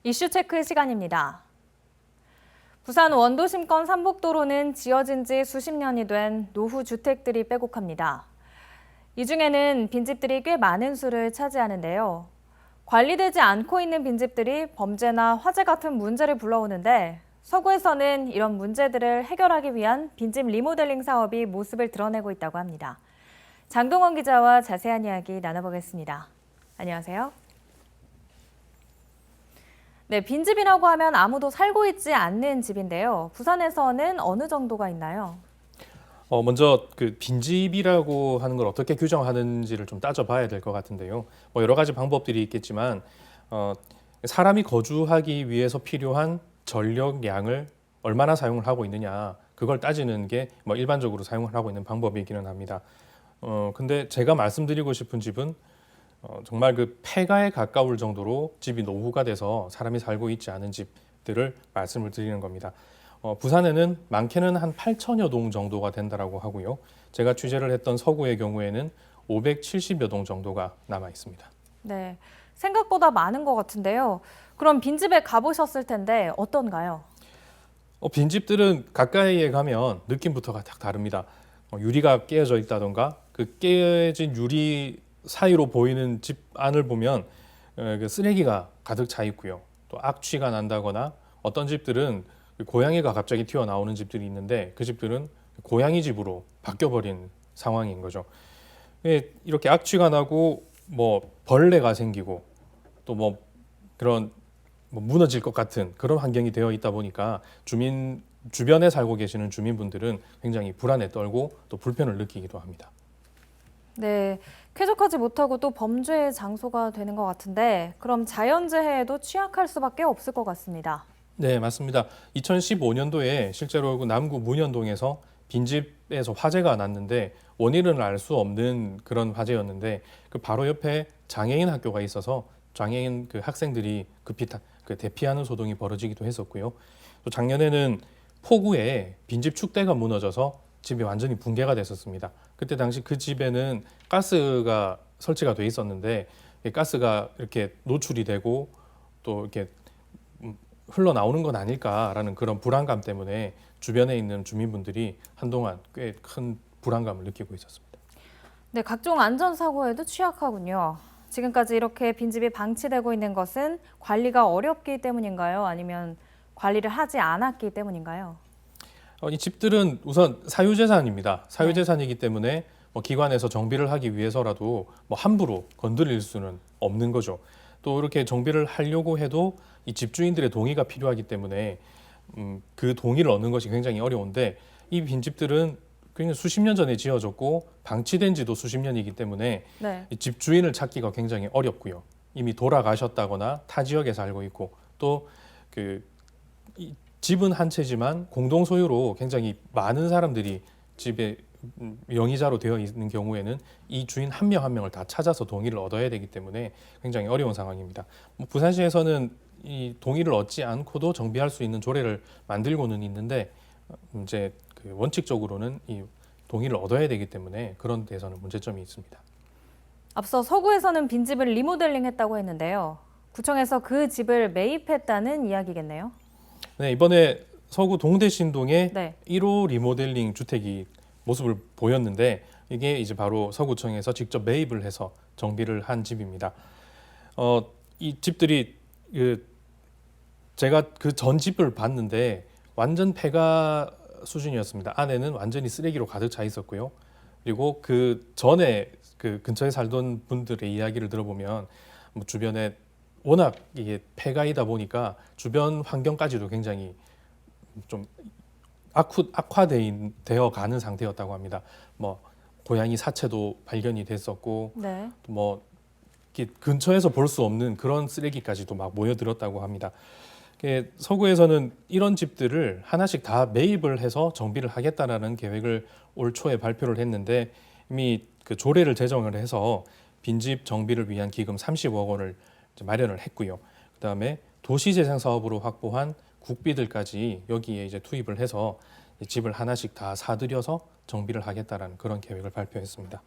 이슈 체크 시간입니다. 부산 원도심권 삼복도로는 지어진 지 수십 년이 된 노후 주택들이 빼곡합니다. 이 중에는 빈집들이 꽤 많은 수를 차지하는데요. 관리되지 않고 있는 빈집들이 범죄나 화재 같은 문제를 불러오는데 서구에서는 이런 문제들을 해결하기 위한 빈집 리모델링 사업이 모습을 드러내고 있다고 합니다. 장동원 기자와 자세한 이야기 나눠보겠습니다. 안녕하세요. 네, 빈집이라고 하면 아무도 살고 있지 않는 집인데요. 부산에서는 어느 정도가 있나요? 먼저 그 빈집이라고 하는 걸 어떻게 규정하는지를 좀 따져봐야 될 것 같은데요. 뭐 여러 가지 방법들이 있겠지만 사람이 거주하기 위해서 필요한 전력량을 얼마나 사용을 하고 있느냐 그걸 따지는 게 뭐 일반적으로 사용을 하고 있는 방법이기는 합니다. 근데 제가 말씀드리고 싶은 집은 정말 그 폐가에 가까울 정도로 집이 노후가 돼서 사람이 살고 있지 않은 집들을 말씀을 드리는 겁니다. 부산에는 많게는 한 8천여 동 정도가 된다라고 하고요. 제가 취재를 했던 서구의 경우에는 570여 동 정도가 남아 있습니다. 네, 생각보다 많은 것 같은데요. 그럼 빈집에 가보셨을 텐데 어떤가요? 빈집들은 가까이에 가면 느낌부터가 딱 다릅니다. 유리가 깨어져 있다던가 그 깨진 유리 사이로 보이는 집 안을 보면 그 쓰레기가 가득 차 있고요. 또 악취가 난다거나 어떤 집들은 고양이가 갑자기 튀어나오는 집들이 있는데 그 집들은 고양이 집으로 바뀌어버린 상황인 거죠. 이렇게 악취가 나고 뭐 벌레가 생기고 또 뭐 그런 뭐 무너질 것 같은 그런 환경이 되어 있다 보니까 주변에 살고 계시는 주민분들은 굉장히 불안에 떨고 또 불편을 느끼기도 합니다. 네, 쾌적하지 못하고 또 범죄의 장소가 되는 것 같은데 그럼 자연재해에도 취약할 수밖에 없을 것 같습니다. 네, 맞습니다. 2015년도에 실제로 그 남구 문현동에서 빈집에서 화재가 났는데 원인은 알 수 없는 그런 화재였는데 그 바로 옆에 장애인 학교가 있어서 장애인 그 학생들이 급히 그 대피하는 소동이 벌어지기도 했었고요. 또 작년에는 포구에 빈집 축대가 무너져서 집이 완전히 붕괴가 됐었습니다. 그때 당시 그 집에는 가스가 설치가 돼 있었는데 이 가스가 이렇게 노출이 되고 또 이렇게 흘러나오는 건 아닐까라는 그런 불안감 때문에 주변에 있는 주민분들이 한동안 꽤 큰 불안감을 느끼고 있었습니다. 네, 각종 안전사고에도 취약하군요. 지금까지 이렇게 빈집이 방치되고 있는 것은 관리가 어렵기 때문인가요? 아니면 관리를 하지 않았기 때문인가요? 이 집들은 우선 사유재산입니다. 사유재산이기 때문에 뭐 기관에서 정비를 하기 위해서라도 뭐 함부로 건드릴 수는 없는 거죠. 또 이렇게 정비를 하려고 해도 이 집주인들의 동의가 필요하기 때문에 그 동의를 얻는 것이 굉장히 어려운데 이 빈집들은 그냥 수십 년 전에 지어졌고 방치된 지도 수십 년이기 때문에 네. 이 집주인을 찾기가 굉장히 어렵고요. 이미 돌아가셨다거나 타 지역에 살고 있고 또 그 집은 한 채지만 공동 소유로 굉장히 많은 사람들이 집에 영이자로 되어 있는 경우에는 이 주인 한 명 한 명을 다 찾아서 동의를 얻어야 되기 때문에 굉장히 어려운 상황입니다. 뭐 부산시에서는 이 동의를 얻지 않고도 정비할 수 있는 조례를 만들고는 있는데 이제 그 원칙적으로는 이 동의를 얻어야 되기 때문에 그런 데서는 문제점이 있습니다. 앞서 서구에서는 빈집을 리모델링했다고 했는데요. 구청에서 그 집을 매입했다는 이야기겠네요. 네, 이번에 서구 동대신동에 네. 1호 리모델링 주택이 모습을 보였는데 이게 이제 바로 서구청에서 직접 매입을 해서 정비를 한 집입니다. 이 집들이 제가 그 전 집을 봤는데 완전 폐가 수준이었습니다. 안에는 완전히 쓰레기로 가득 차 있었고요. 그리고 그 전에 그 근처에 살던 분들의 이야기를 들어보면 뭐 주변에 워낙 이게 폐가이다 보니까 주변 환경까지도 굉장히 좀 악화되어 가는 상태였다고 합니다. 뭐 고양이 사체도 발견이 됐었고 네. 뭐 이렇게 근처에서 볼 수 없는 그런 쓰레기까지도 막 모여들었다고 합니다. 서구에서는 이런 집들을 하나씩 다 매입을 해서 정비를 하겠다라는 계획을 올 초에 발표를 했는데 이미 그 조례를 제정을 해서 빈집 정비를 위한 기금 30억 원을 마련을 했고요. 그다음에 도시재생 사업으로 확보한 국비들까지 여기에 이제 투입을 해서 집을 하나씩 다 사들여서 정비를 하겠다라는 그런 계획을 발표했습니다.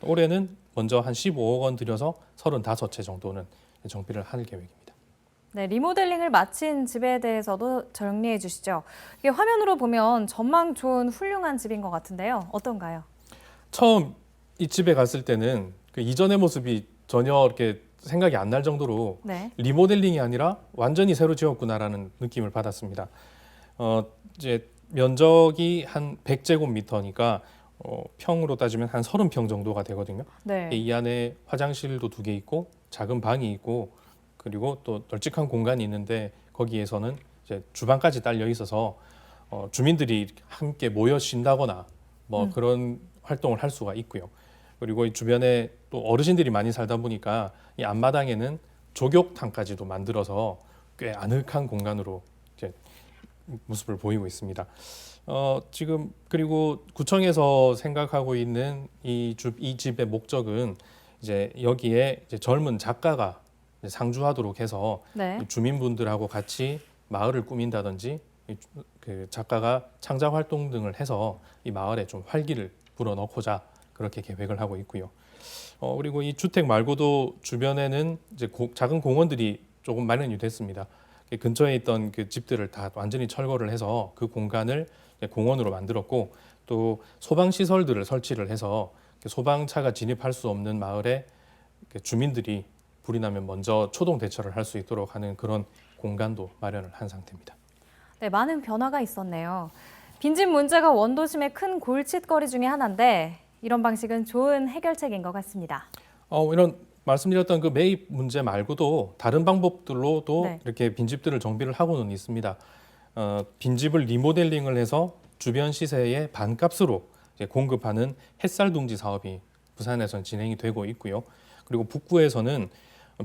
올해는 먼저 한 15억 원 들여서 35채 정도는 정비를 할 계획입니다. 네, 리모델링을 마친 집에 대해서도 정리해 주시죠. 이게 화면으로 보면 전망 좋은 훌륭한 집인 것 같은데요. 어떤가요? 처음 이 집에 갔을 때는 그 이전의 모습이 전혀 이렇게 생각이 안 날 정도로 네. 리모델링이 아니라 완전히 새로 지었구나라는 느낌을 받았습니다. 이제 면적이 한 100제곱미터니까 평으로 따지면 한 30평 정도가 되거든요. 네. 이 안에 화장실도 2개 있고 작은 방이 있고 그리고 또 널찍한 공간이 있는데 거기에서는 이제 주방까지 딸려 있어서 주민들이 함께 모여 쉰다거나 뭐 그런 활동을 할 수가 있고요. 그리고 이 주변에 또 어르신들이 많이 살다 보니까 이 앞마당에는 족욕탕까지도 만들어서 꽤 아늑한 공간으로 이제 모습을 보이고 있습니다. 지금 그리고 구청에서 생각하고 있는 이 집의 목적은 이제 여기에 이제 젊은 작가가 이제 상주하도록 해서 네. 주민분들하고 같이 마을을 꾸민다든지 그 작가가 창작 활동 등을 해서 이 마을에 좀 활기를 불어넣고자 그렇게 계획을 하고 있고요. 그리고 이 주택 말고도 주변에는 이제 작은 공원들이 조금 마련이 됐습니다. 그 근처에 있던 그 집들을 다 완전히 철거를 해서 그 공간을 이제 공원으로 만들었고 또 소방 시설들을 설치를 해서 소방차가 진입할 수 없는 마을에 주민들이 불이 나면 먼저 초동 대처를 할 수 있도록 하는 그런 공간도 마련을 한 상태입니다. 네, 많은 변화가 있었네요. 빈집 문제가 원도심의 큰 골칫거리 중에 하나인데 이런 방식은 좋은 해결책인 것 같습니다. 이런 말씀드렸던 그 매입 문제 말고도 다른 방법들로도 네. 이렇게 빈집들을 정비를 하고는 있습니다. 빈집을 리모델링을 해서 주변 시세의 반값으로 이제 공급하는 햇살둥지 사업이 부산에서는 진행이 되고 있고요. 그리고 북구에서는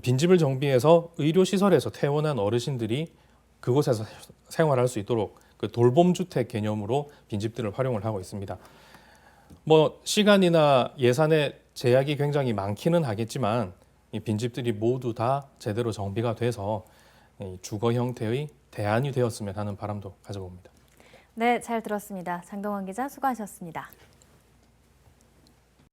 빈집을 정비해서 의료시설에서 퇴원한 어르신들이 그곳에서 생활할 수 있도록 그 돌봄주택 개념으로 빈집들을 활용을 하고 있습니다. 뭐 시간이나 예산의 제약이 굉장히 많기는 하겠지만 이 빈집들이 모두 다 제대로 정비가 돼서 이 주거 형태의 대안이 되었으면 하는 바람도 가져봅니다. 네, 잘 들었습니다. 장동원 기자 수고하셨습니다.